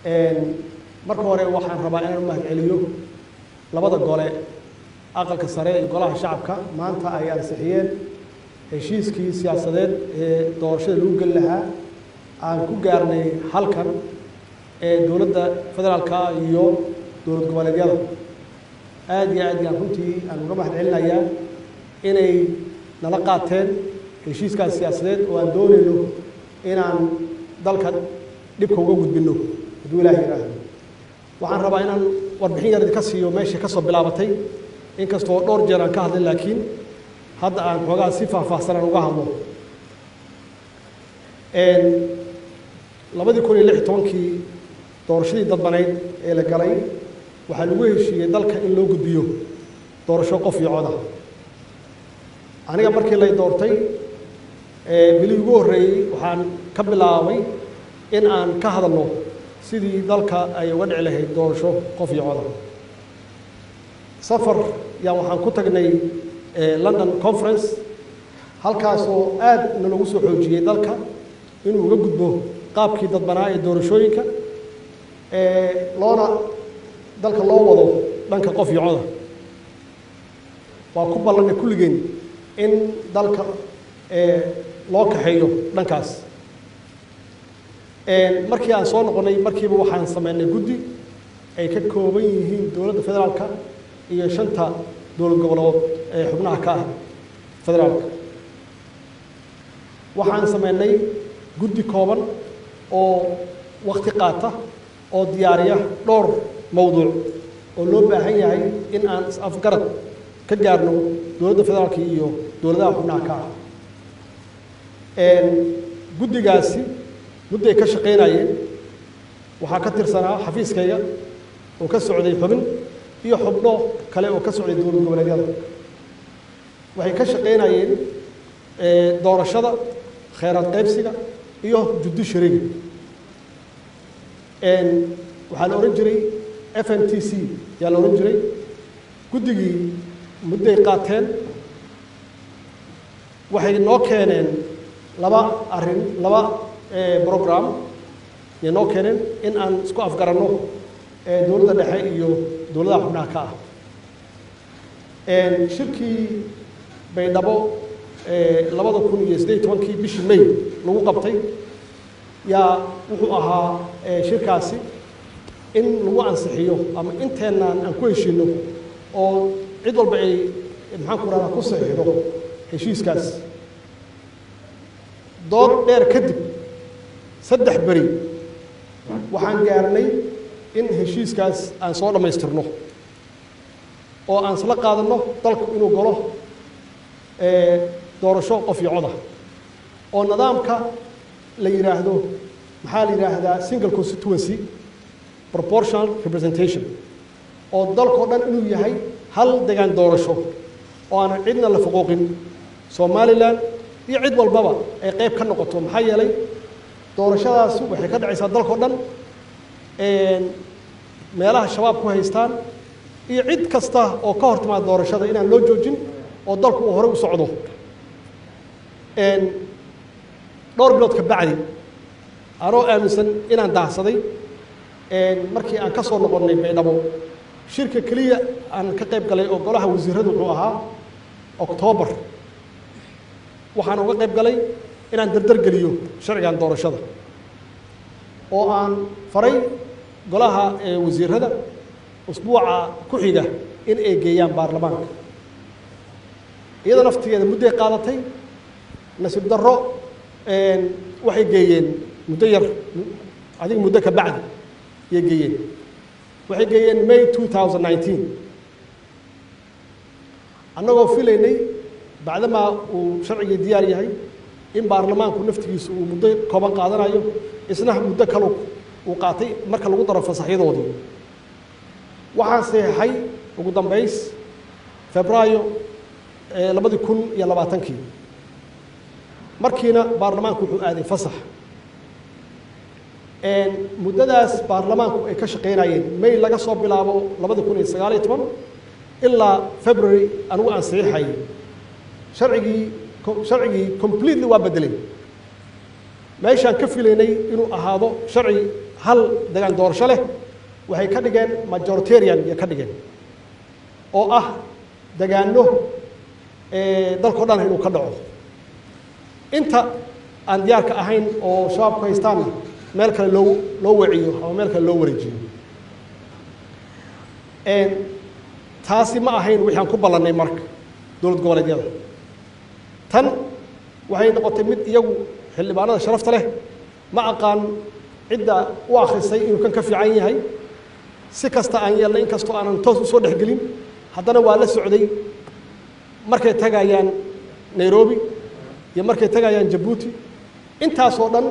marka hore waxaan rabaa inaan u mahadceliyo labada gole aqalka sare ee golaha shacabka maanta ay ansixiyeen heshiiskii siyaasadeed ee doorashada lagu gali lahaa aan ku gaarnay halkan ee dowladda federaalka iyo dowlad goboleedyada aad iyo aad ayaan runtii aan uga mahadcelinayaa inay nala qaateen heshiiskaas siyaasadeed oo aan doonayno inaan dalka dhibka uga gudbino hadduu ilaahay yidhaahdo waxaan rabaa inaan warbixin yar idinka siiyo meesha ka soo bilaabatay inkastoo dhowr jeer aan ka hadlay laakiin hadda aan xoogaa si faahfaahsan aan uga hadlo 2016 doorashadii dadbaneyd ee la galay waxaa lagu heshiiyey dalka in loo gudbiyo doorasho qof iyo cod ah aniga markii lay doortay bilii ugu horreeyey waxaan ka bilaabay in aan ka hadalno sidii dalka ay uga dhici lahayd doorasho qof iyo cod ah safar yaan waxaan ku tagnay London conference halkaasoo aad nalagu soo xoojiyey dalka inuu uga gudbo qaabkii dadbanaa ee doorashooyinka loona dalka loo wado dhanka qof iyo coda waa ku ballanay kulligeen in dalka loo kaxeeyo dhankaas markii aan soo noqonay markiiba waxaan sameynay guddi ay ka kooban yihiin dowladda federaalka iyo 5 dowlad goboleed ee xubnaha ka ah federaalka waxaan sameynay guddi kooban oo waqti qaata oo diyaariya dhowr mowduuc oo loo baahan yahay in aan afgarad ka gaarno dowladda federaalka iyo dowladaha xubnaha ka ah guddigaasi muddo ay ka shaqeynayeen waxaa ka tirsanaa xafiiskayga oo ka socday xubin iyo xubno kale oo ka socday dowlad goboleedyada waxay ka shaqeynayeen doorashada kheyraad qaybsiga iyo judiciary waxaa la oran jiray FMTC yaa la oran jiray guddigii mudday qaateen waxay noo keeneen laba program ay noo keeneen in aan isku afgaranno dowladda dhexe iyo dowladaha xubnaha ka ah shirkii baydhabo 2018 bishii May lagu qabtay yaa wuxuu ahaa shirkaasi in lagu ansixiyo ama inteenaan aan ku heshiino oo cid walba ay maxaan ku raraa ku saxiixdo heshiiskaas dood dheer kadib 3 beri waxaan gaarnay in heshiiskaas aan soo dhamaystirno oo aan isla qaadanno dalku inuu galo doorasho qof iyo cod ah oo nidaamka la yiraahdo maxaa la yiraahdaa single constituency proportional representation oo dalkoo dhan inuu yahay hal deegaan doorasho oo aan cidna la fuquuqin Somaliland iyo cid walbaba ay qayb ka noqoto maxaa yeelay doorashadaas waxay ka dhacaysaa dalkoo dhan meelaha shabaab ku haystaan iyo cid kasta oo ka hortimaad doorashada inaan loo joojin oo dalku uu hore u socdo dhowr bilood ka bacdi anoo aaminsan inaan daahsaday markii aan ka soo noqonnay baydhabo shirka kaliya aan ka qayb galay oo golaha wasiiradu wuxuu ahaa October waxaan uga qayb galay inaan dardar geliyo sharcigan doorashada oo aan faray golaha wasiirada usbuuca ku xiga in ay geeyaan baarlamaanka iyada naftigeeda muddo qaadatay nasiib darro waxay geeyeen muddo yar adiga muddo ka bacdi ay geeyeen waxay geeyeen May 2019 annagoo filaynay bacdama uu sharciga diyaar yahay in baarlamaanku naftigiisu uu muddo kooban qaadanayo isna muddo kale uu qaatay marka lagu daro fasaxyadoodii waxaan saxay ugu dambeys Febraayo 2020 markiina baarlamaanku wuxuu aaday fasax muddadaas baarlamaanku ay ka shaqeynayeen May laga soo bilaabo 2019 ilaa February anigu aan saxay sharcigii completely waa bedelay meeshaan ka filaynay inuu ahaado sharci hal degaan doorasho leh waxay ka dhigeen majoritarian iyo ka dhigeen oo ah degaano dalka oo dhan inuu ka dhaco inta aan diyaarka ahayn oo shabaabku haystaan meel kale loo waciyo ama meel kale loo wareejiyo taasi ma ahayn wixii aan ku ballanay marka dowlad goboleedyada tan waxay noqotay mid iyagu xildhibaanada sharafta leh ma aqaan cidda u akhrisay inuu kan ka fiican yahay si kasta aan yeelnay inkastoo aanan toos u soo dhexgelin haddana waa la socday markay tagayaan Nairobi iyo markay tagayaan Djibouti intaasoo dhan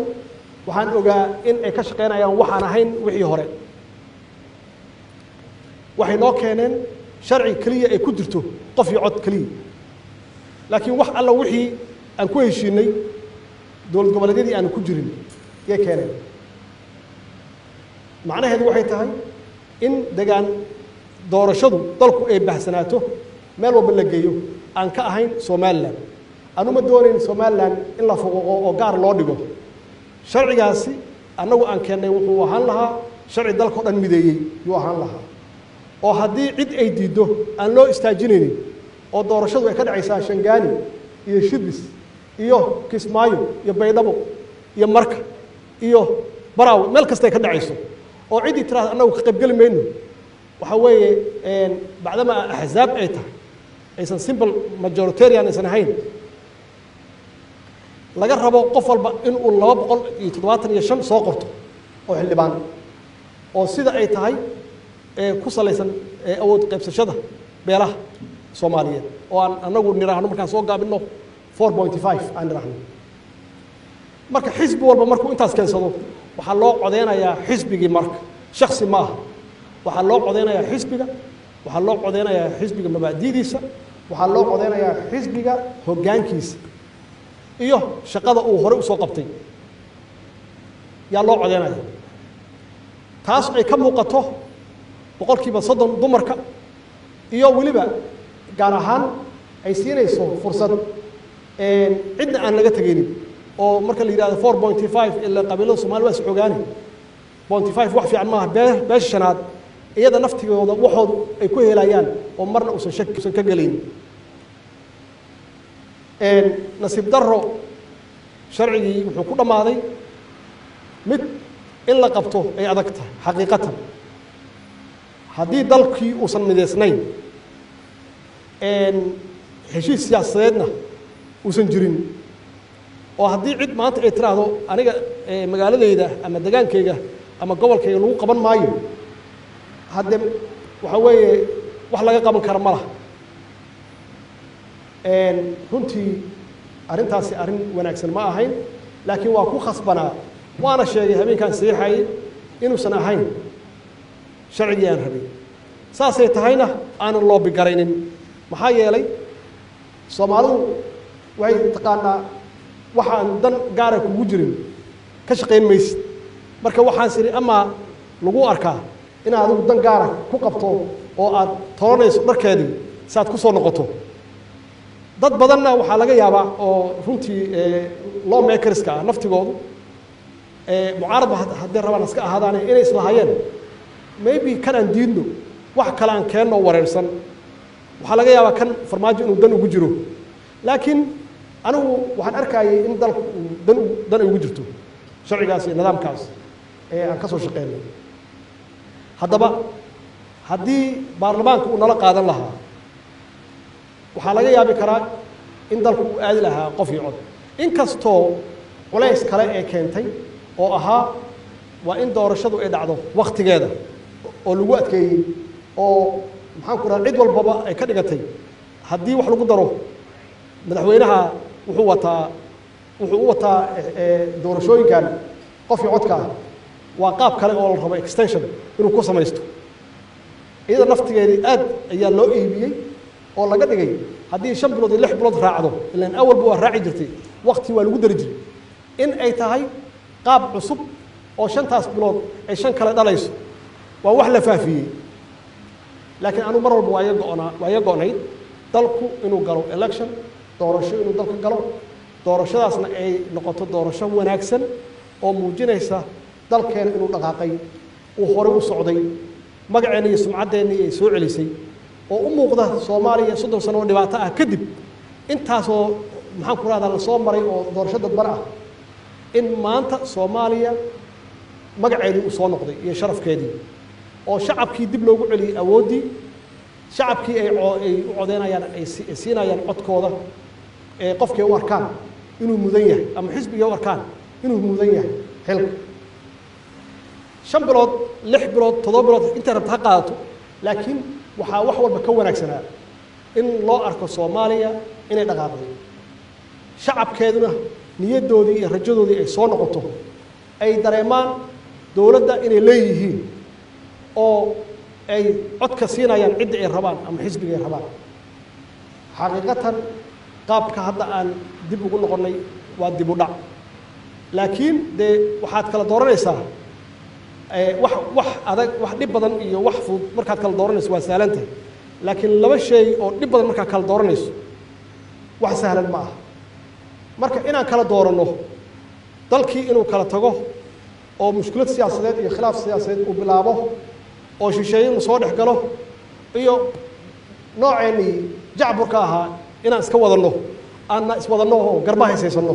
waxaan ogaa in ay ka shaqeynayaan waxaan ahayn wixii hore waxay noo keeneen sharci kaliya ay ku jirto qof iyo cod kaliya laakiin wax alla wixii aan ku heshiinay dowlad goboleedyadii aan ku jirin yay keeneen macnaheedu waxay tahay in degaan doorashadu dalku ay bahsanaato meel walba la geeyo aan ka ahayn Somaliland anu ma doonayn Somaliland in la foqo oo gaar loo dhigo sharcigaasi anagu aan keenay wuxuu ahaan lahaa sharci dalka oo dhan mideeyay yuu ahaan lahaa oo haddii cid ay diido aan loo istaajinaynin oo doorashadu ay ka dhacaysaa Shangaani iyo Shibis iyo Kismaayo iyo Baydhabo iyo Marka iyo Baraaw meel kasta ay ka dhacayso oo cid tiraahdo anagu ka qayb gali mayno waxa weeye bacdama ahzaab ay tahay aysan simple majoritarian aysan ahayn laga rabo qof walba in uu 275 soo qorto oo xildhibaan oo sida ay tahay ku salaysan awood qaybsashada beelaha Soomaaliyeed oo aan anagu niraahno markaan soo gaabino 4.5 aan niraahno marka xisbi walba markuu intaas keensado waxa loo codeynayaa xisbigii marka shakhsi ma aha waxa loo codeynayaa xisbiga waxa loo codeynayaa xisbiga mabaadidiisa waxa loo codeynayaa xisbiga hoggaankiisa iyo shaqada uu hore u soo qabtay yaa loo codeynayaa taas ay ka muuqato boqolkiiba 30 dumarka iyo waliba gaar ahaan ay siinayso fursad cidna aan laga tagaynin oo marka la yiraahdo 4.5 ila qabiilada Soomaaliya waa xogaani 0.5 wax fiican maaha beesha shanaad iyada naftigooda waxood ay ku helayaan oo marna uusan shaki ka galin nasiib darro sharcigii wuxuu ku dhamaaday mid in la qabto ay adag tahay xaqiiqatan haddii dalkii uusan mideysnayn heshiis siyaasadeedna uusan jirin oo haddii cid maanta ay tiraahdo aniga magaaladayda ama degaankayga ama gobolkayga lagu qaban maayo hadde waxa weeye wax laga qaban kara ma laha runtii arrintaasi arrin wanaagsan ma ahayn laakiin waa ku khasbanaa waana sheegay habeenkan saxiixay inuusan ahayn sharcigii aan rabay saasay tahayna aanan loo bigaraynin maxaa yeelay Soomaalidu waxay taqaanaa waxaan dan gaara kugu jirin ka shaqeyn maysid marka waxaan siri ama lagu arkaa in aad dan gaara ku qabto oo aad toonayso dharkeedii saad ku soo noqoto dad badanna waxa laga yaabaa oo runtii lawmakerska naftigoodu mucaarada haddii rabaan iska ahaadaan inay isla hayeen maybe kan aan diidno wax kale aan keenno wareersan waxa laga yaabaa kan farmaajo inuu dan ugu jiro laakiin anigu waxaan arkayay in dalku dan ugu jirto sharcigaas iyo nidaamkaas aan ka soo shaqeynay haddaba haddii baarlamaanku uu nala qaadan lahaa waxaa laga yaabi karaa in dalku uu aadi lahaa qof iyo cod inkastoo culays kale ee keentay oo ahaa waa in doorashadu ay dhacdo waqtigeeda oo lagu adkeeyey oo maxaan ku raacid walbaba ay ka dhigatay haddii wax lagu daro madaxweynaha wuxuu u wataa doorashooyinkan qof iyo codka waa qaab kale oo la rabo extension inuu ku samaysto iyada naftigeedii aad ayaa loo iibiyey oo laga dhigay haddii 5 bilood iyo 6 bilood raacdo ilaan awalba waa raaci jirtay waqti waa lagu dari jiray in ay tahay qaab cusub oo 5taas bilood ay 5 kale dhalayso waa wax la faafiyey laakiin anu mar walba waa iga go'nayd dalku inuu galo election doorasho inuu dalka galo doorashadaasna ay noqoto doorasho wanaagsan oo muujinaysa dalkeena inuu dhaqaaqay uu hore u socday magaceena iyo sumcaddeennii ay soo celisay oo u muuqda Soomaaliya 30 sano oo dhibaato ah kadib intaasoo maxaan ku raahdaa la soo maray oo doorasho dadban ah in maanta Soomaaliya magaceedii uu soo noqday iyo sharafkeedii oo shacabkii dib loogu celiyay awoodii shacabkii ay u codeynayaan ay siinayaan codkooda ee qofkii u arkaan inuu mudan yahay ama xisbiga u arkaan inuu mudan yahay xilka 5 bilood 6 bilood 7 bilood inta rabta ha qaadato laakiin waxaa wax walba ka wanaagsanaa in loo arko Soomaaliya inay dhaqaaqday shacabkeeduna niyadoodii iyo rajadoodii ay soo noqoto ay dareemaan dawladda inay leeyihiin oo ay codka siinayaan cidda ay rabaan ama xisbiga ay rabaan xaqiiqatan qaabka hadda aan dib ugu noqonay waa dib u dhac laakiin de waxaad kala dooranaysaa wax adag wax dhib badan iyo wax fudud markaad kala dooranayso waa sahlantahay laakiin laba shay oo dhib badan markaad kala dooranayso wax sahlan ma aha marka inaan kala dooranno dalkii inuu kala tago oo mushkilad siyaasadeed iyo khilaaf siyaasadeed uu bilaabo oo shisheeye uu soo dhex galo iyo nooceennii jacburka ahaa inaan iska wadanno aanna iswadanno oo garba haysaysano